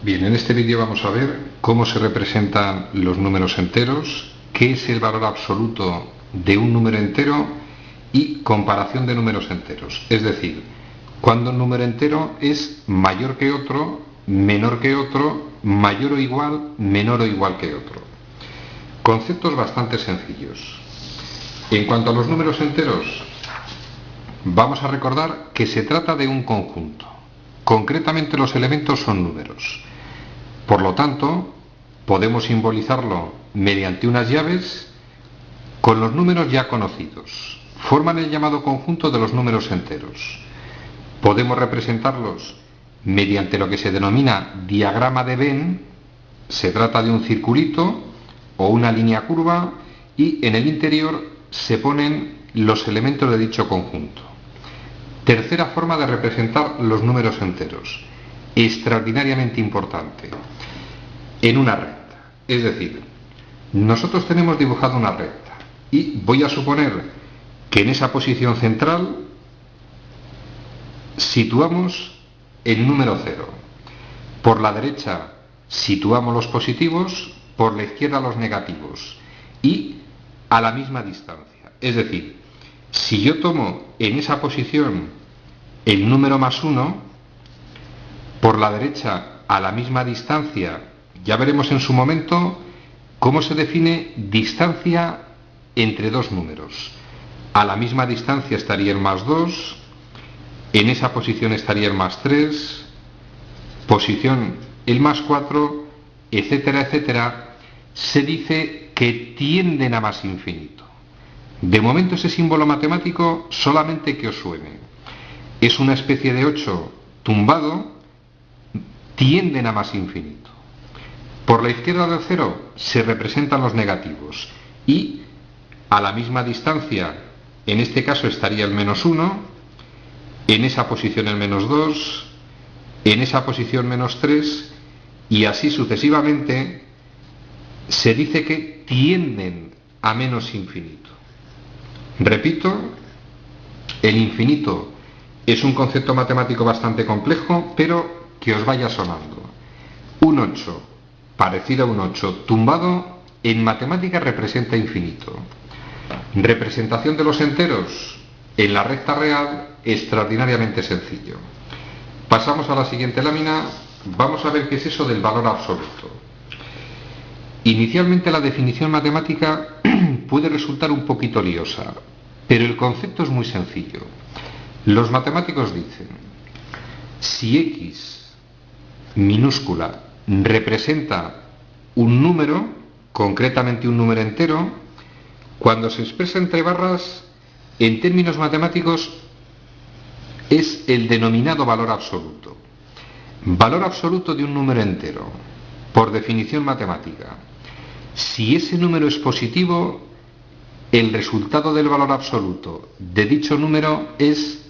Bien, en este vídeo vamos a ver cómo se representan los números enteros, qué es el valor absoluto de un número entero y comparación de números enteros. Es decir, cuando un número entero es mayor que otro, menor que otro, mayor o igual, menor o igual que otro. Conceptos bastante sencillos. En cuanto a los números enteros, vamos a recordar que se trata de un conjunto. Concretamente los elementos son números. Por lo tanto, podemos simbolizarlo mediante unas llaves con los números ya conocidos. Forman el llamado conjunto de los números enteros. Podemos representarlos mediante lo que se denomina diagrama de Venn. Se trata de un circulito o una línea curva y en el interior se ponen los elementos de dicho conjunto. Tercera forma de representar los números enteros, extraordinariamente importante, en una recta. Es decir, nosotros tenemos dibujada una recta y voy a suponer que en esa posición central situamos el número 0. Por la derecha situamos los positivos, por la izquierda los negativos y a la misma distancia. Es decir, si yo tomo en esa posición el número +1, por la derecha a la misma distancia, ya veremos en su momento cómo se define distancia entre dos números. A la misma distancia estaría el +2, en esa posición estaría el +3, posición el +4, etcétera, etcétera. Se dice que tienden a más infinito. De momento ese símbolo matemático solamente que os suene. Es una especie de 8 tumbado, tienden a más infinito. Por la izquierda del 0 se representan los negativos y a la misma distancia, en este caso estaría el -1, en esa posición el -2, en esa posición -3 y así sucesivamente. Se dice que tienden a menos infinito. Repito, el infinito es un concepto matemático bastante complejo, pero que os vaya sonando. Un 8, parecido a un 8, tumbado, en matemática representa infinito. Representación de los enteros en la recta real, extraordinariamente sencillo. Pasamos a la siguiente lámina. Vamos a ver qué es eso del valor absoluto. Inicialmente la definición matemática puede resultar un poquito liosa, pero el concepto es muy sencillo. Los matemáticos dicen, si x minúscula representa un número, concretamente un número entero, cuando se expresa entre barras, en términos matemáticos es el denominado valor absoluto. Valor absoluto de un número entero, por definición matemática. Si ese número es positivo, el resultado del valor absoluto de dicho número es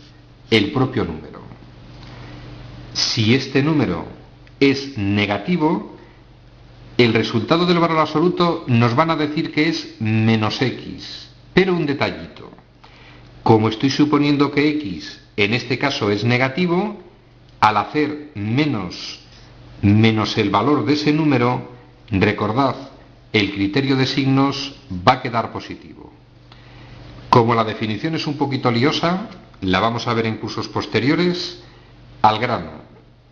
el propio número. Si este número es negativo, el resultado del valor absoluto nos van a decir que es -x. Pero un detallito. Como estoy suponiendo que x en este caso es negativo, al hacer menos el valor de ese número, recordad, el criterio de signos va a quedar positivo. Como la definición es un poquito liosa, la vamos a ver en cursos posteriores, al grano,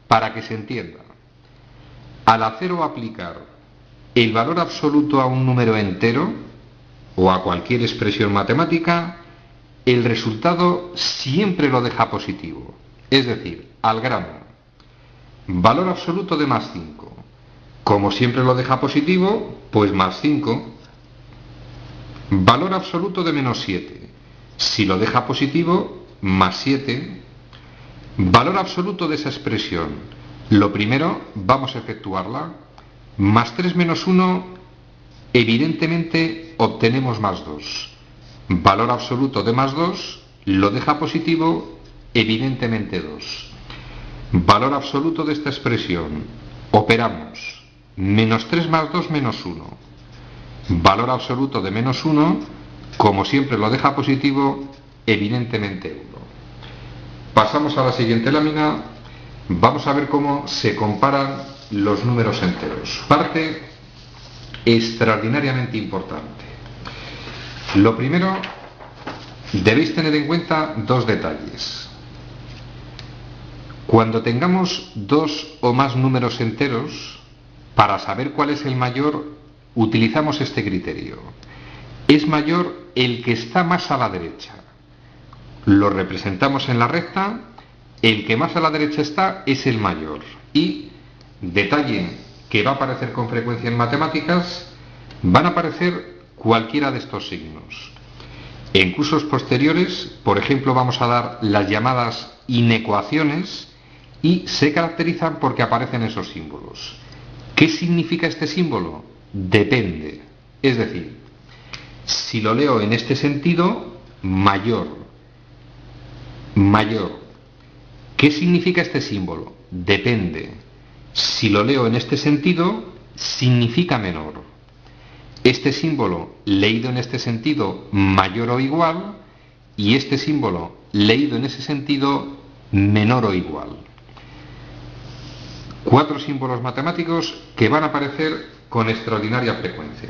para que se entienda. Al hacer o aplicar el valor absoluto a un número entero o a cualquier expresión matemática, el resultado siempre lo deja positivo. Es decir, al grano. Valor absoluto de +5. Como siempre lo deja positivo, pues +5. Valor absoluto de -7. Si lo deja positivo, +7. Valor absoluto de esa expresión. Lo primero, vamos a efectuarla. +3 menos 1, evidentemente obtenemos +2. Valor absoluto de +2, lo deja positivo, evidentemente 2. Valor absoluto de esta expresión. Operamos. -3 más 2, -1. Valor absoluto de -1, como siempre lo deja positivo, evidentemente 1. Pasamos a la siguiente lámina. Vamos a ver cómo se comparan los números enteros. Parte extraordinariamente importante. Lo primero, debéis tener en cuenta dos detalles. Cuando tengamos dos o más números enteros, para saber cuál es el mayor, utilizamos este criterio. Es mayor el que está más a la derecha. Lo representamos en la recta, el que más a la derecha está es el mayor. Y, detalle que va a aparecer con frecuencia en matemáticas, van a aparecer cualquiera de estos signos. En cursos posteriores, por ejemplo, vamos a dar las llamadas inecuaciones y se caracterizan porque aparecen esos símbolos. ¿Qué significa este símbolo? Depende. Es decir, si lo leo en este sentido, mayor. Mayor. ¿Qué significa este símbolo? Depende. Si lo leo en este sentido, significa menor. Este símbolo leído en este sentido, mayor o igual, y este símbolo leído en ese sentido, menor o igual. 4 símbolos matemáticos que van a aparecer con extraordinaria frecuencia.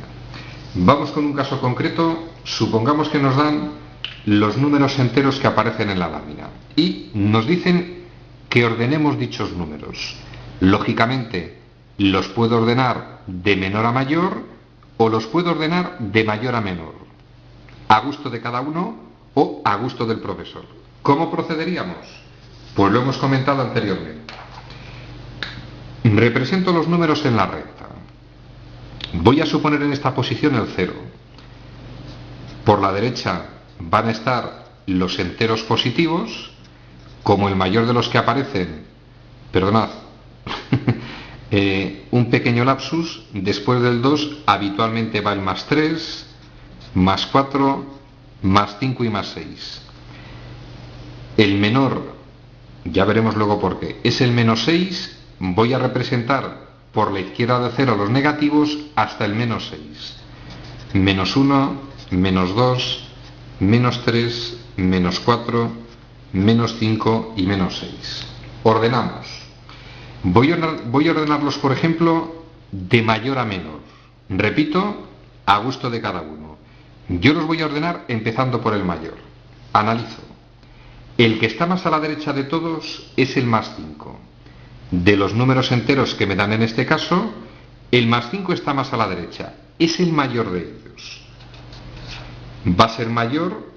Vamos con un caso concreto. Supongamos que nos dan los números enteros que aparecen en la lámina y nos dicen que ordenemos dichos números. Lógicamente, los puedo ordenar de menor a mayor o los puedo ordenar de mayor a menor, a gusto de cada uno o a gusto del profesor. ¿Cómo procederíamos? Pues lo hemos comentado anteriormente. Represento los números en la recta. Voy a suponer en esta posición el 0. Por la derecha van a estar los enteros positivos, como el mayor de los que aparecen, perdonad, un pequeño lapsus, después del 2 habitualmente va el más 3, más 4, más 5 y más 6. El menor, ya veremos luego por qué, es el menos 6. Voy a representar por la izquierda de 0 los negativos hasta el menos 6. Menos 1, menos 2, menos 3, menos 4, menos 5 y menos 6. Ordenamos. Voy a ordenarlos, por ejemplo, de mayor a menor. Repito, a gusto de cada uno. Yo los voy a ordenar empezando por el mayor. Analizo. El que está más a la derecha de todos es el más 5. De los números enteros que me dan en este caso, el más 5 está más a la derecha. Es el mayor de ellos. Va a ser mayor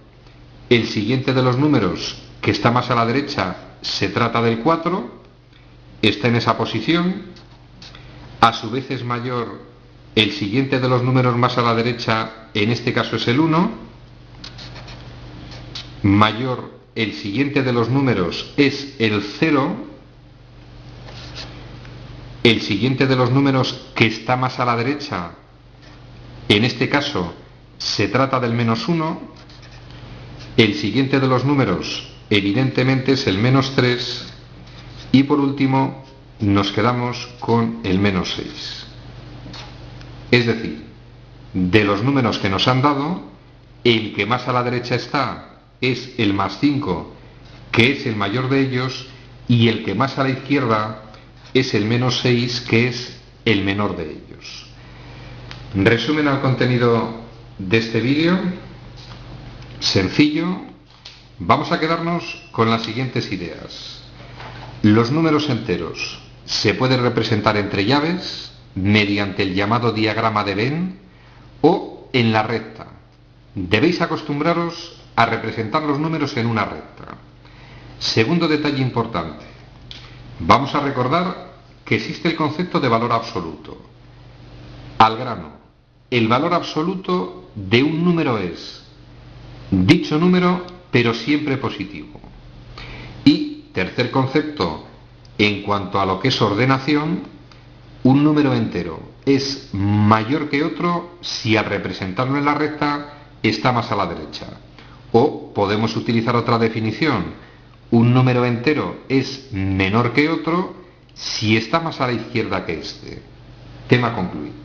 el siguiente de los números que está más a la derecha, se trata del 4, está en esa posición. A su vez es mayor el siguiente de los números más a la derecha, en este caso es el 1. Mayor el siguiente de los números es el 0. El siguiente de los números que está más a la derecha, en este caso se trata del menos 1. El siguiente de los números evidentemente es el menos 3. Y por último nos quedamos con el menos 6. Es decir, de los números que nos han dado, el que más a la derecha está es el más 5, que es el mayor de ellos, y el que más a la izquierda es el menos 6, que es el menor de ellos. Resumen al contenido de este vídeo. Sencillo. Vamos a quedarnos con las siguientes ideas. Los números enteros se pueden representar entre llaves, mediante el llamado diagrama de Venn o en la recta. Debéis acostumbraros a representar los números en una recta. Segundo detalle importante. Vamos a recordar que existe el concepto de valor absoluto. Al grano, el valor absoluto de un número es dicho número, pero siempre positivo. Y tercer concepto, en cuanto a lo que es ordenación, un número entero es mayor que otro si al representarlo en la recta está más a la derecha. O podemos utilizar otra definición. Un número entero es menor que otro si está más a la izquierda que este. Tema concluido.